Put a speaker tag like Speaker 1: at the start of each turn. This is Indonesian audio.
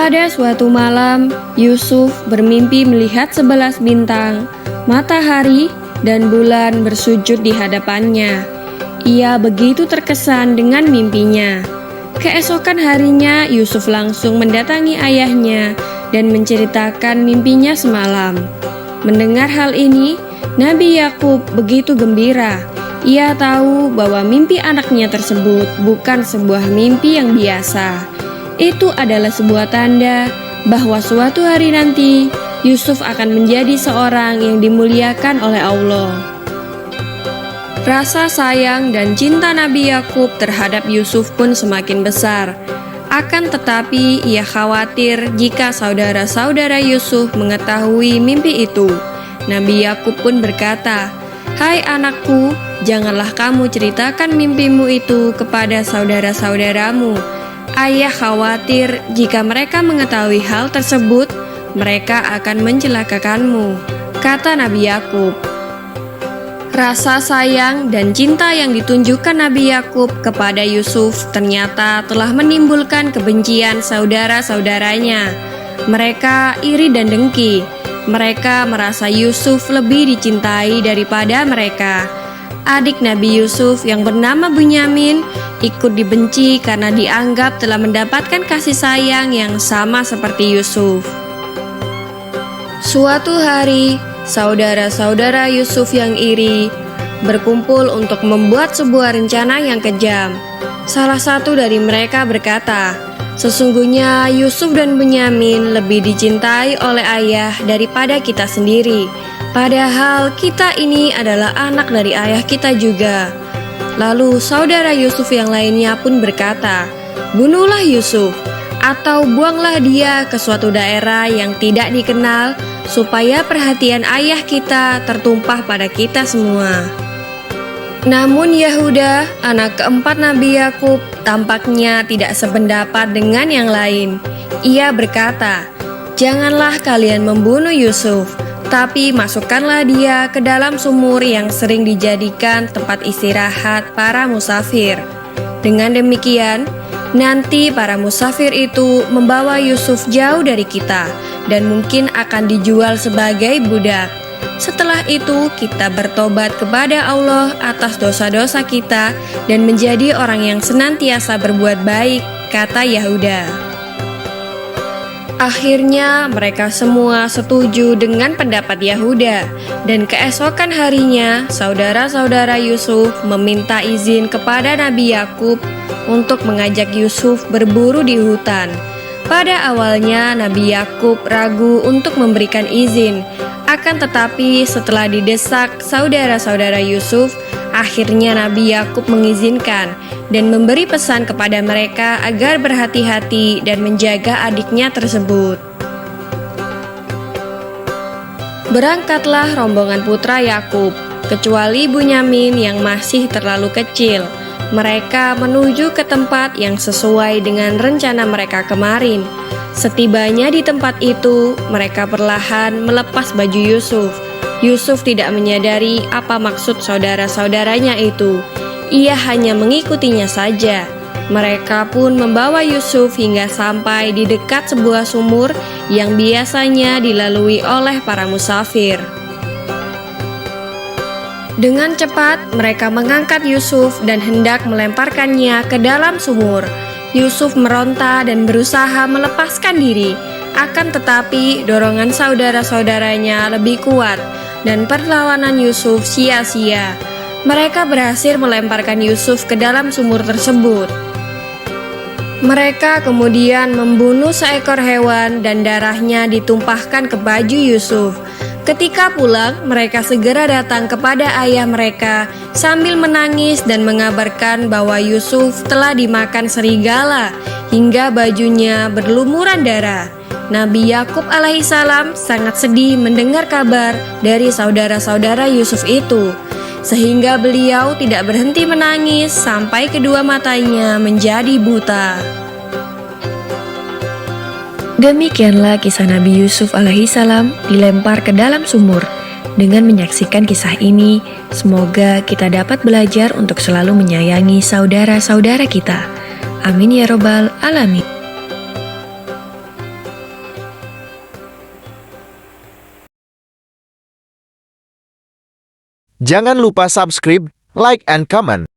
Speaker 1: Pada suatu malam, Yusuf bermimpi melihat 11 bintang, matahari, dan bulan bersujud di hadapannya. Ia begitu terkesan dengan mimpinya. Keesokan harinya, Yusuf langsung mendatangi ayahnya dan menceritakan mimpinya semalam. Mendengar hal ini, Nabi Yakub begitu gembira. Ia tahu bahwa mimpi anaknya tersebut bukan sebuah mimpi yang biasa. Itu adalah sebuah tanda bahwa suatu hari nanti Yusuf akan menjadi seorang yang dimuliakan oleh Allah. Rasa sayang dan cinta Nabi Yakub terhadap Yusuf pun semakin besar. Akan tetapi ia khawatir jika saudara-saudara Yusuf mengetahui mimpi itu. Nabi Yakub pun berkata, "Hai anakku, janganlah kamu ceritakan mimpimu itu kepada saudara-saudaramu. Ayah khawatir jika mereka mengetahui hal tersebut, mereka akan mencelakakanmu," kata Nabi Yakub. Rasa sayang dan cinta yang ditunjukkan Nabi Yakub kepada Yusuf ternyata telah menimbulkan kebencian saudara-saudaranya. Mereka iri dan dengki. Mereka merasa Yusuf lebih dicintai daripada mereka. Adik Nabi Yusuf yang bernama Bunyamin ikut dibenci karena dianggap telah mendapatkan kasih sayang yang sama seperti Yusuf. Suatu hari, saudara-saudara Yusuf yang iri berkumpul untuk membuat sebuah rencana yang kejam. Salah satu dari mereka berkata, "Sesungguhnya Yusuf dan Bunyamin lebih dicintai oleh ayah daripada kita sendiri. Padahal kita ini adalah anak dari ayah kita juga." Lalu saudara Yusuf yang lainnya pun berkata, "Bunuhlah Yusuf, atau buanglah dia ke suatu daerah yang tidak dikenal, supaya perhatian ayah kita tertumpah pada kita semua." Namun Yahuda, anak keempat Nabi Yakub, tampaknya tidak sependapat dengan yang lain. Ia berkata, "Janganlah kalian membunuh Yusuf, tapi masukkanlah dia ke dalam sumur yang sering dijadikan tempat istirahat para musafir. Dengan demikian, nanti para musafir itu membawa Yusuf jauh dari kita dan mungkin akan dijual sebagai budak. Setelah itu kita bertobat kepada Allah atas dosa-dosa kita dan menjadi orang yang senantiasa berbuat baik," kata Yahuda. Akhirnya mereka semua setuju dengan pendapat Yahuda, dan keesokan harinya saudara-saudara Yusuf meminta izin kepada Nabi Yakub untuk mengajak Yusuf berburu di hutan. Pada awalnya Nabi Yakub ragu untuk memberikan izin, akan tetapi setelah didesak saudara-saudara Yusuf, akhirnya Nabi Yakub mengizinkan dan memberi pesan kepada mereka agar berhati-hati dan menjaga adiknya tersebut. Berangkatlah rombongan putra Yakub, kecuali Bunyamin yang masih terlalu kecil. Mereka menuju ke tempat yang sesuai dengan rencana mereka kemarin. Setibanya di tempat itu, mereka perlahan melepas baju Yusuf. Yusuf tidak menyadari apa maksud saudara-saudaranya itu. Ia hanya mengikutinya saja. Mereka pun membawa Yusuf hingga sampai di dekat sebuah sumur yang biasanya dilalui oleh para musafir. Dengan cepat, mereka mengangkat Yusuf dan hendak melemparkannya ke dalam sumur. Yusuf meronta dan berusaha melepaskan diri. Akan tetapi, dorongan saudara-saudaranya lebih kuat, dan perlawanan Yusuf sia-sia. Mereka berhasil melemparkan Yusuf ke dalam sumur tersebut. Mereka kemudian membunuh seekor hewan dan darahnya ditumpahkan ke baju Yusuf. Ketika pulang, mereka segera datang kepada ayah mereka sambil menangis dan mengabarkan bahwa Yusuf telah dimakan serigala hingga bajunya berlumuran darah. Nabi Yakub alaihissalam sangat sedih mendengar kabar dari saudara-saudara Yusuf itu, sehingga beliau tidak berhenti menangis sampai kedua matanya menjadi buta. Demikianlah kisah Nabi Yusuf alaihissalam dilempar ke dalam sumur. Dengan menyaksikan kisah ini, semoga kita dapat belajar untuk selalu menyayangi saudara-saudara kita. Amin ya robbal alamin.
Speaker 2: Jangan lupa subscribe, like, and comment.